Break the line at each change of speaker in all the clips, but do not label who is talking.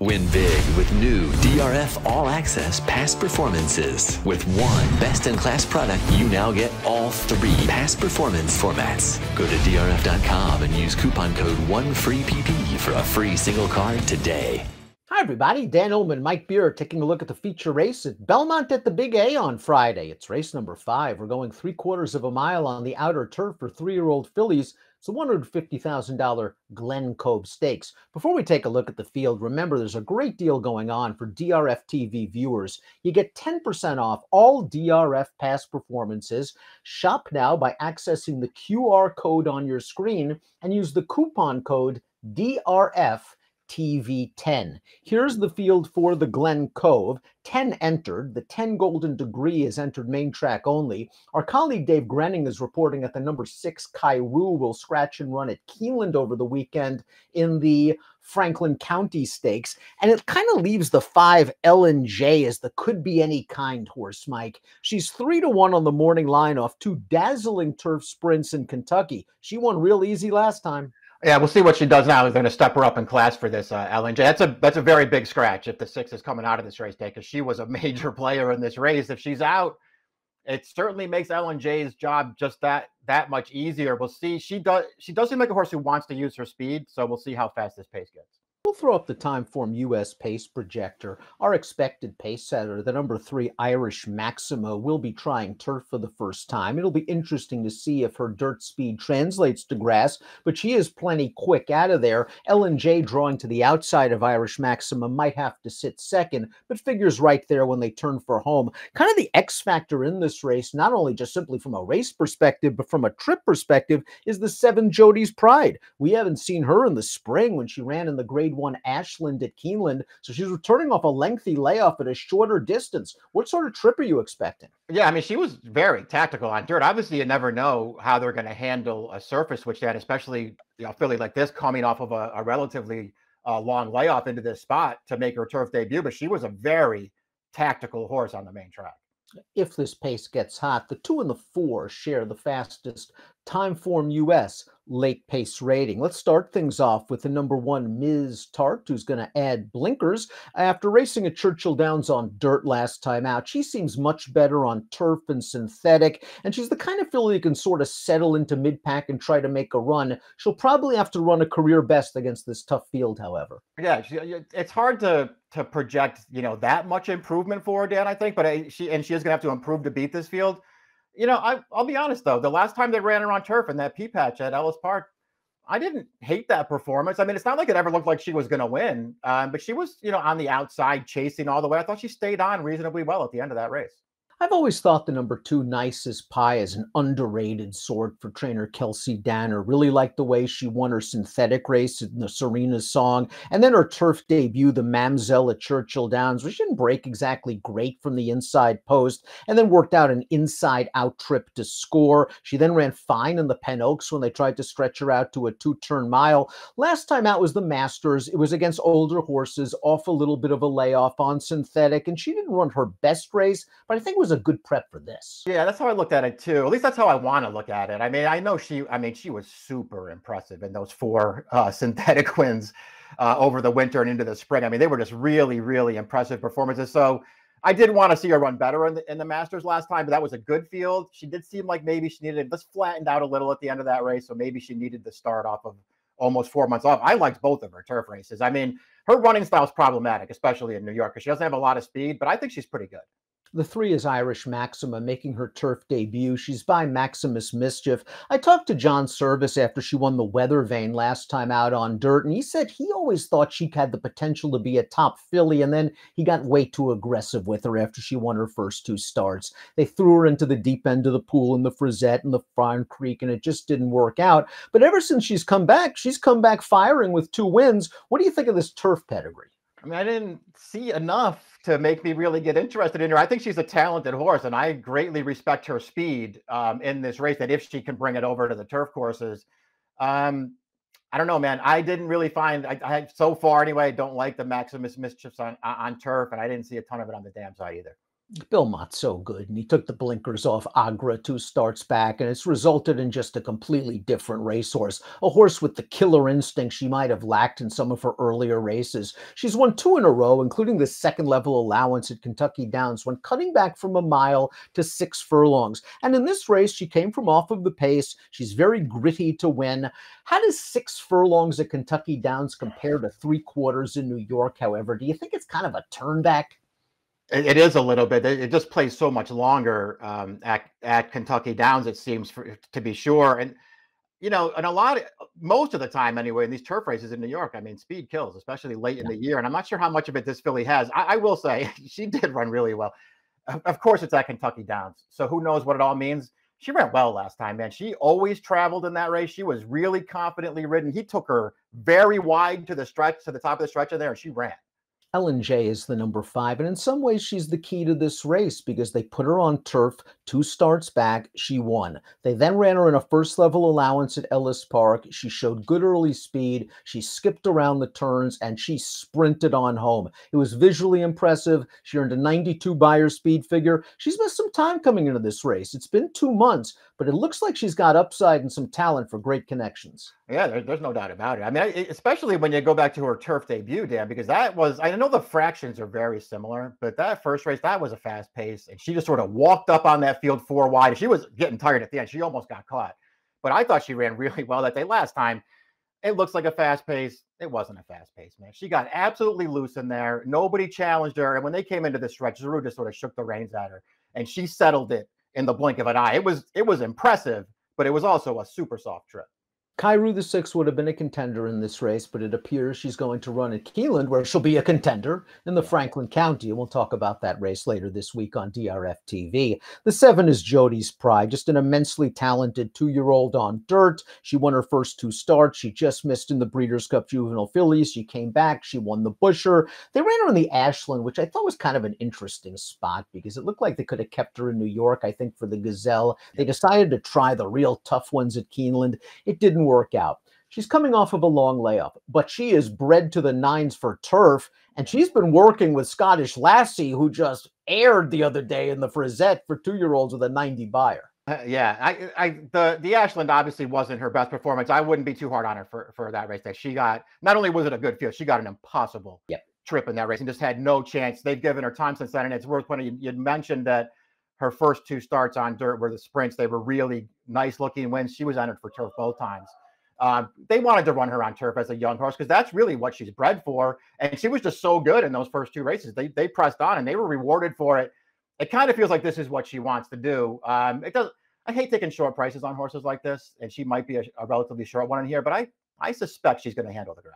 Win big with new DRF All Access past performances. With one best-in-class product, you now get all three past performance formats. Go to DRF.com and use coupon code 1FREEPP for a free single card today.
Hi, everybody. Dan Illman, Mike Beer, taking a look at the feature race at Belmont at the Big A on Friday. It's race number 5. We're going 3/4 of a mile on the outer turf for 3-year-old fillies. It's a $150,000 Glen Cove Stakes. Before we take a look at the field, remember there's a great deal going on for DRFTV viewers. You get 10% off all DRF past performances. Shop now by accessing the QR code on your screen and use the coupon code DRFTV10. Here's the field for the Glen Cove. 10 entered. The 10 Golden Degree is entered main track only. Our colleague Dave Grenning is reporting that the number 6 Cairo will scratch and run at Keeneland over the weekend in the Franklin County Stakes. And it kind of leaves the 5 Ellen J as the could be any kind horse, Mike. She's 3-1 on the morning line off 2 dazzling turf sprints in Kentucky. She won real easy last time.
Yeah, we'll see what she does now. They're going to step her up in class for this LNJ. That's a very big scratch if the 6 is coming out of this race day, because she was a major player in this race. If she's out, it certainly makes LNJ's job just that much easier. We'll see. She does seem like a horse who wants to use her speed, so we'll see how fast this pace gets.
We'll throw up the Timeform US pace projector. Our expected pace setter, the number 3 Irish Maxima, will be trying turf for the first time. It'll be interesting to see if her dirt speed translates to grass, but she is plenty quick out of there. Ellen J drawing to the outside of Irish Maxima might have to sit second, but figures right there when they turn for home. Kind of the X factor in this race, not only just simply from a race perspective, but from a trip perspective, is the 7 Jody's Pride. We haven't seen her in the spring when she ran in the Grade 1 Ashland at Keeneland, so she's returning off a lengthy layoff at a shorter distance. What sort of trip are you expecting?
Yeah, I mean, she was very tactical on dirt. Obviously, you never know how they're going to handle a surface switch, that especially a filly like this coming off of a relatively long layoff into this spot to make her turf debut. But she was a very tactical horse on the main track.
If this pace gets hot, the 2 and the 4 share the fastest Timeform US late pace rating. Let's start things off with the number 1 Ms. Tart, who's going to add blinkers. After racing at Churchill Downs on dirt last time out, she seems much better on turf and synthetic, and she's the kind of filly who can sort of settle into mid-pack and try to make a run. She'll probably have to run a career best against this tough field, however.
Yeah, it's hard to project, that much improvement for her, Dan, I think, but she is going to have to improve to beat this field. I'll be honest, though. The last time they ran her on turf in that pea patch at Ellis Park, I didn't hate that performance. I mean, it's not like it ever looked like she was going to win, but she was, on the outside chasing all the way. I thought she stayed on reasonably well at the end of that race.
I've always thought the number 2 Nice as Pie is an underrated sort for trainer Kelsey Danner. Really liked the way she won her synthetic race in the Serena's Song, and then her turf debut, the Mamselle at Churchill Downs, which didn't break exactly great from the inside post, and then worked out an inside-out trip to score. She then ran fine in the Penn Oaks when they tried to stretch her out to a 2-turn mile. Last time out was the Masters. It was against older horses, off a little bit of a layoff on synthetic, and she didn't run her best race, but I think it was a good prep for this.
Yeah, that's how I looked at it too. At least that's how I want to look at it. I mean, I know she was super impressive in those 4 synthetic wins over the winter and into the spring. I mean, they were just really, really impressive performances. So I did want to see her run better in the Masters last time, but that was a good field. She did seem like maybe she needed, this flattened out a little at the end of that race. So maybe she needed to start off of almost 4 months off. I liked both of her turf races. I mean, her running style is problematic, especially in New York, because she doesn't have a lot of speed, but I think she's pretty good.
The 3 is Irish Maxima, making her turf debut. She's by Maximus Mischief. I talked to John Service after she won the Weather Vane last time out on dirt, and he said he always thought she had the potential to be a top filly, and then he got way too aggressive with her after she won her first 2 starts. They threw her into the deep end of the pool in the Frizette and the Farm Creek, and it just didn't work out. But ever since she's come back firing with 2 wins. What do you think of this turf pedigree?
I mean, I didn't see enough to make me really get interested in her. I think she's a talented horse, and I greatly respect her speed in this race, that if she can bring it over to the turf courses. I don't know, man. I didn't really find, I so far anyway, don't like the Maximus Mischiefs on turf, and I didn't see a ton of it on the dam side either.
Belmont's so good, and he took the blinkers off Agra 2 starts back, and it's resulted in just a completely different racehorse. A horse with the killer instinct she might have lacked in some of her earlier races. She's won 2 in a row, including the second level allowance at Kentucky Downs, when cutting back from a mile to 6 furlongs. And in this race, she came from off of the pace. She's very gritty to win. How does 6 furlongs at Kentucky Downs compare to 3/4 in New York, however? Do you think it's kind of a turn back?
It is a little bit. It just plays so much longer at Kentucky Downs, it seems, to be sure. And and most of the time anyway, in these turf races in New York, I mean, speed kills, especially late in the year. And I'm not sure how much of it this filly has. I will say she did run really well. Of course, it's at Kentucky Downs, so who knows what it all means. She ran well last time, man. She always traveled in that race. She was really confidently ridden. He took her very wide to the stretch, to the top of the stretch in there, and she ran.
Ellen J is the number 5, and in some ways she's the key to this race because they put her on turf 2 starts back. She won. They then ran her in a first level allowance at Ellis Park. She showed good early speed. She skipped around the turns and she sprinted on home. It was visually impressive. She earned a 92 buyer speed figure. She's missed some time coming into this race. It's been 2 months, but it looks like she's got upside and some talent for great connections.
Yeah, there's no doubt about it. I mean, especially when you go back to her turf debut, Dan, because that was, I know the fractions are very similar, but that first race, that was a fast pace. And she just sort of walked up on that field 4 wide. She was getting tired at the end. She almost got caught. But I thought she ran really well that day. Last time, it looks like a fast pace. It wasn't a fast pace, man. She got absolutely loose in there. Nobody challenged her. And when they came into the stretch, Giroux just sort of shook the reins at her. And she settled it in the blink of an eye. It was impressive, but it was also a super soft trip.
Cairo the 6 would have been a contender in this race, but it appears she's going to run at Keeneland, where she'll be a contender in the Franklin County. And we'll talk about that race later this week on DRFTV. The 7 is Jody's Pride, just an immensely talented 2-year-old on dirt. She won her first 2 starts. She just missed in the Breeders' Cup Juvenile Fillies. She came back. She won the Busher. They ran her in the Ashland, which I thought was kind of an interesting spot because it looked like they could have kept her in New York, I think, for the Gazelle. They decided to try the real tough ones at Keeneland. It didn't work out. She's coming off of a long layup, but she is bred to the nines for turf, and she's been working with Scottish Lassie, who just aired the other day in the Frisette for 2-year-olds with a 90 buyer.
The Ashland obviously wasn't her best performance. I wouldn't be too hard on her for that race. That she got, not only was it a good field, she got an impossible trip in that race and just had no chance. They've given her time since then, and it's worth pointing. You'd mentioned that her first 2 starts on dirt were the sprints. They were really nice looking wins. She was entered for turf both times. They wanted to run her on turf as a young horse because that's really what she's bred for. And she was just so good in those first 2 races. They pressed on and they were rewarded for it. It kind of feels like this is what she wants to do. It does. I hate taking short prices on horses like this, and she might be a relatively short one in here, but I suspect she's going to handle the grass.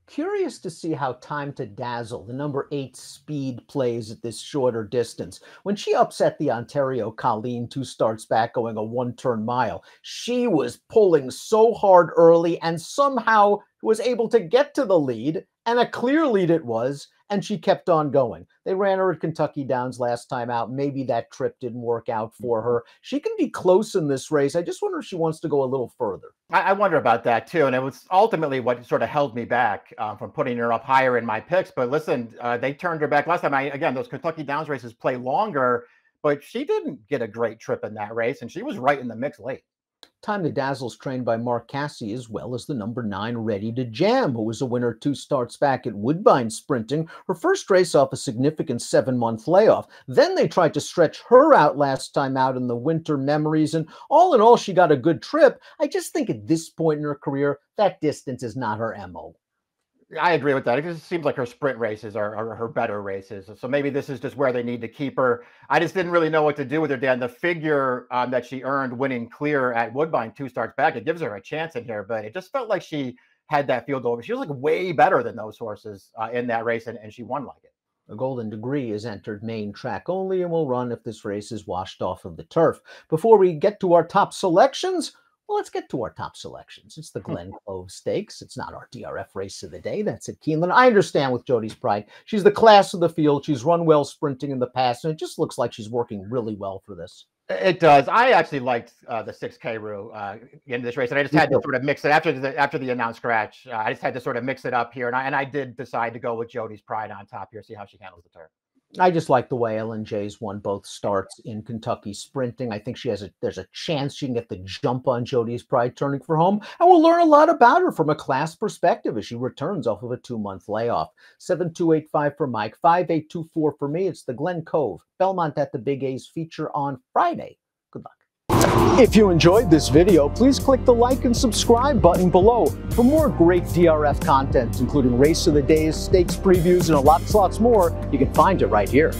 Curious to see how Time to Dazzle, the number 8 speed, plays at this shorter distance. When she upset the Ontario Colleen 2 starts back going a 1-turn mile, she was pulling so hard early and somehow was able to get to the lead, and a clear lead it was, and she kept on going. They ran her at Kentucky Downs last time out. Maybe that trip didn't work out for her. She can be close in this race. I just wonder if she wants to go a little further.
I wonder about that too. And it was ultimately what sort of held me back from putting her up higher in my picks. But listen, they turned her back last time. Again, those Kentucky Downs races play longer, but she didn't get a great trip in that race. And she was right in the mix late.
Time to Dazzle's trained by Mark Cassey, as well as the number 9 Ready to Jam, who was a winner 2 starts back at Woodbine Sprinting, her first race off a significant 7-month layoff. Then they tried to stretch her out last time out in the Winter Memories, and all in all, she got a good trip. I just think at this point in her career, that distance is not her MO.
I agree with that. It just seems like her sprint races are her better races. So maybe this is just where they need to keep her. I just didn't really know what to do with her, Dan. The figure that she earned winning clear at Woodbine 2 starts back, it gives her a chance in here, but it just felt like she had that field over. She was like way better than those horses in that race, and she won like it.
The Golden Degree is entered main track only and will run if this race is washed off of the turf. Before we get to our top selections, well, let's get to our top selections. It's the Glen Cove Stakes. It's not our DRF race of the day. That's at Keeneland. I understand with Jody's Pride. She's the class of the field. She's run well sprinting in the past, and it just looks like she's working really well for this.
It does. I actually liked the 6K Roo in this race, and I just had to sort of mix it after the announced scratch. I just had to sort of mix it up here, and I did decide to go with Jody's Pride on top here, see how she handles the turn.
I just like the way Ellen J's won both starts in Kentucky sprinting. I think there's a chance she can get the jump on Jody's Pride turning for home. And we'll learn a lot about her from a class perspective as she returns off of a 2-month layoff. 7285 for Mike, 5824 for me. It's the Glen Cove Belmont at the Big A's feature on Friday. Good luck. If you enjoyed this video, please click the like and subscribe button below. For more great DRF content, including Race of the Days, stakes previews, and lots more, you can find it right here.